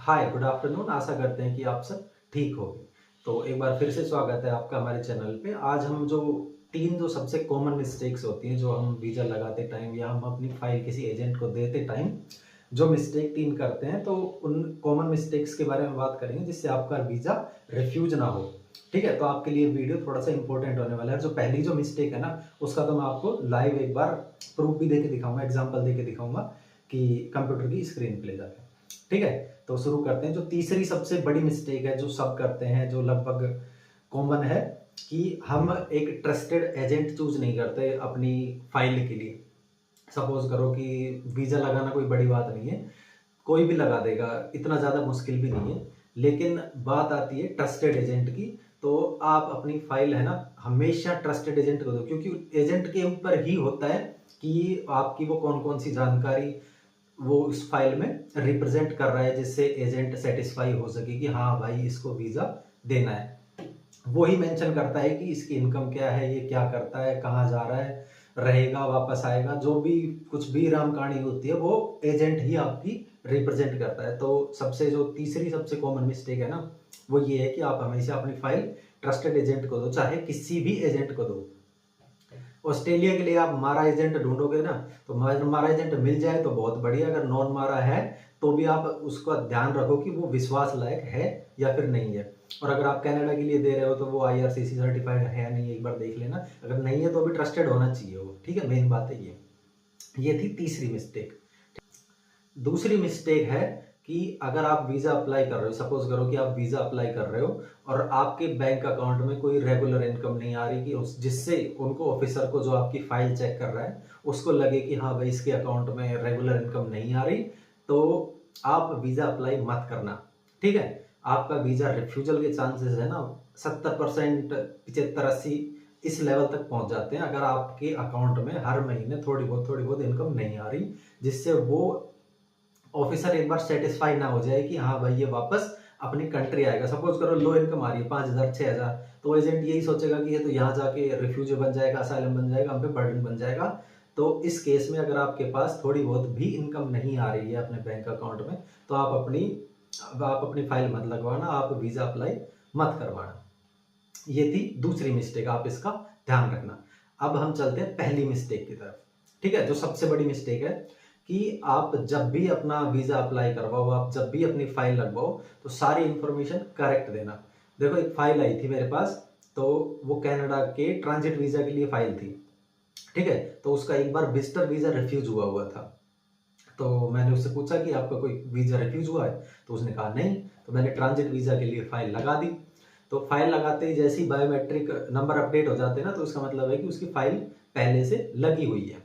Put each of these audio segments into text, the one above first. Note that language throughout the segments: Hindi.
हाय, गुड आफ्टरनून। आशा करते हैं कि आप सब ठीक होंगे। तो एक बार फिर से स्वागत है आपका हमारे चैनल पे। आज हम जो 3 जो सबसे कॉमन मिस्टेक्स होती हैं, जो हम वीज़ा लगाते टाइम या हम अपनी फ़ाइल किसी एजेंट को देते टाइम जो मिस्टेक 3 करते हैं, तो उन कॉमन मिस्टेक्स के बारे में बात करेंगे जिससे आपका वीज़ा रिफ्यूज़ ना हो। ठीक है? तो आपके लिए वीडियो थोड़ा-सा इम्पोर्टेंट होने वाला है। जो पहली जो मिस्टेक है ना, उसका तो मैं आपको लाइव एक बार प्रूफ़ भी देके दिखाऊँगा, एग्ज़ाम्पल देके दिखाऊँगा कि कंप्यूटर की स्क्रीन पे ले जाके। ठीक है? तो शुरू करते हैं। जो तीसरी सबसे बड़ी मिस्टेक है, जो सब करते हैं, जो लगभग कॉमन है, कि हम एक ट्रस्टेड एजेंट चूज़ नहीं करते अपनी फाइल के लिए। सपोज़ करो कि वीज़ा लगाना कोई बड़ी बात नहीं है, कोई भी लगा देगा, इतना ज़्यादा मुश्किल भी नहीं है। लेकिन बात आती है ट्रस्टेड एजेंट की, तो आप अपनी फाइल है ना, हमेशा ट्रस्टेड एजेंट को दो, क्योंकि एजेंट के ऊपर ही होता है कि आपकी वो कौन-कौन सी जानकारी वो उस फाइल में रिप्रेजेंट कर रहा है, जिससे एजेंट सेटिस्फाई हो सके कि हाँ भाई, इसको वीज़ा देना है। वो ही मेंशन करता है कि इसकी इनकम क्या है, ये क्या करता है, कहाँ जा रहा है, रहेगा, वापस आएगा, जो भी कुछ भी राम कहानी होती है, वो एजेंट ही आपकी रिप्रेजेंट करता है। तो सबसे जो तीसरी सबसे कॉमन मिस्टेक है ना, वो ये है कि आप हमेशा अपनी फाइल ट्रस्टेड एजेंट को दो, चाहे किसी भी एजेंट को दो। ऑस्ट्रेलिया के लिए आप मारा एजेंट ढूंढोगे ना, तो मारा एजेंट मिल जाए तो बहुत बढ़िया। अगर नॉन मारा है तो भी आप उसका ध्यान रखो कि वो विश्वास लायक है या फिर नहीं है। और अगर आप कनाडा के लिए दे रहे हो तो वो IRCC सर्टिफाइड है नहीं, एक बार देख लेना। अगर नहीं है तो भी ट्रस्टेड होना चाहिए वो। ठीक है, मेन बात है ये थी तीसरी मिस्टेक। दूसरी मिस्टेक है कि अगर आप वीज़ा अप्लाई कर रहे हो, सपोज करो कि आप वीज़ा अप्लाई कर रहे हो और आपके बैंक अकाउंट में कोई रेगुलर इनकम नहीं आ रही, कि उस जिससे उनको ऑफिसर को जो आपकी फाइल चेक कर रहा है उसको लगे कि हाँ भाई, इसके अकाउंट में रेगुलर इनकम नहीं आ रही, तो आप वीज़ा अप्लाई मत करना। ठीक है? आपका वीज़ा रिफ्यूजल के चांसेस है ना 70%, 75-80 इस लेवल तक पहुंच जाते हैं, अगर आपके अकाउंट में हर महीने थोड़ी बहुत इनकम नहीं आ रही, जिससे वो ऑफिसर एक बार सेटिस्फाई ना हो जाए कि हाँ भाई, ये वापस अपनी कंट्री आएगा। सपोज करो लो इनकम आ रही है 5,000 6,000, तो एजेंट यही सोचेगा कि ये तो यहाँ जाके रिफ्यूजी बन जाएगा, असाइलम बन जाएगा, हम पे बर्डन बन जाएगा। तो इस केस में अगर आपके पास थोड़ी बहुत भी इनकम नहीं आ रही है अपने बैंक अकाउंट में, तो आप अपनी फाइल मत लगवाना, आप वीजा अप्लाई मत करवाना। ये थी दूसरी मिस्टेक, आप इसका ध्यान रखना। अब हम चलते हैं पहली मिस्टेक की तरफ। ठीक है? जो सबसे बड़ी मिस्टेक है कि आप जब भी अपना वीजा अप्लाई करवाओ, आप जब भी अपनी फाइल लगवाओ, तो सारी इंफॉर्मेशन करेक्ट देना। देखो, एक फाइल आई थी मेरे पास, तो वो कनाडा के ट्रांजिट वीजा के लिए फाइल थी। ठीक है? तो उसका एक बार विजिटर वीजा रिफ्यूज हुआ था। तो मैंने उससे पूछा कि आपका कोई वीजा रिफ्यूज हुआ है, तो उसने कहा नहीं। तो मैंने ट्रांजिट वीजा के लिए फाइल लगा दी। तो फाइल लगाते ही जैसे ही बायोमेट्रिक नंबर अपडेट हो जाते हैं ना, तो उसका मतलब है कि उसकी फाइल पहले से लगी हुई है।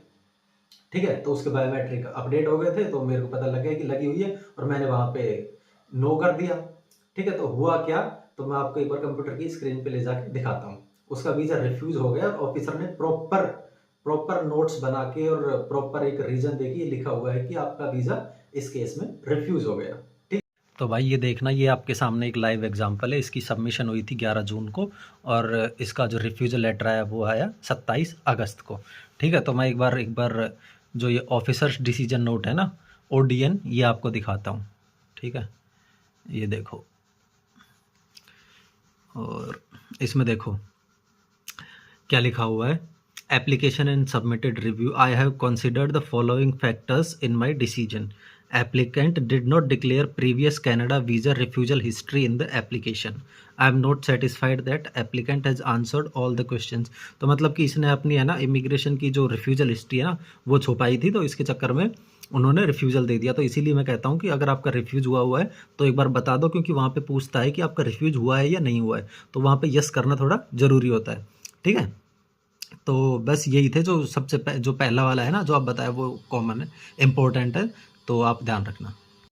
ठीक है? तो उसके बायोमेट्रिक अपडेट हो गए थे, तो मेरे को पता लग गया कि लगी हुई है, और मैंने वहां पे नो कर दिया। ठीक है? तो हुआ क्या, तो मैं आपको एक बार कंप्यूटर की स्क्रीन पे ले जाके दिखाता हूँ। उसका वीजा रिफ्यूज हो गया, और ऑफिसर ने प्रॉपर प्रॉपर नोट्स बना के और प्रॉपर एक रीजन देके लिखा हुआ है कि आपका वीजा इस केस में रिफ्यूज हो गया। ठीक। तो भाई ये देखना, ये आपके सामने एक लाइव एग्जांपल है। इसकी सबमिशन हुई थी 11 जून को, और इसका जो रिफ्यूजल लेटर आया वो आया 27 अगस्त को। ठीक है? तो मैं एक बार जो ये ऑफिसर्स डिसीजन नोट है ना, ODN, ये आपको दिखाता हूँ। ठीक है? ये देखो, और इसमें देखो क्या लिखा हुआ है। Application and submitted review, I have considered the following factors in my decision. Applicant did not declare previous Canada visa refusal history in the application. I am not satisfied that applicant has answered all the questions. तो मतलब कि इसने अपनी है ना इमिग्रेशन की जो रिफ्यूजल हिस्ट्री है ना, वो छुपाई थी, तो इसके चक्कर में उन्होंने रिफ्यूजल दे दिया। तो इसीलिए मैं कहता हूँ कि अगर आपका रिफ्यूज हुआ है तो एक बार बता दो, क्योंकि वहाँ पे पूछता है कि आपका रिफ्यूज हुआ है या नहीं हुआ है, तो वहाँ पे यस करना थोड़ा ज़रूरी होता है। ठीक है? तो बस यही थे जो सबसे जो पहला वाला है ना, जो आप बताया, वो कॉमन है, इम्पोर्टेंट है, तो आप ध्यान रखना।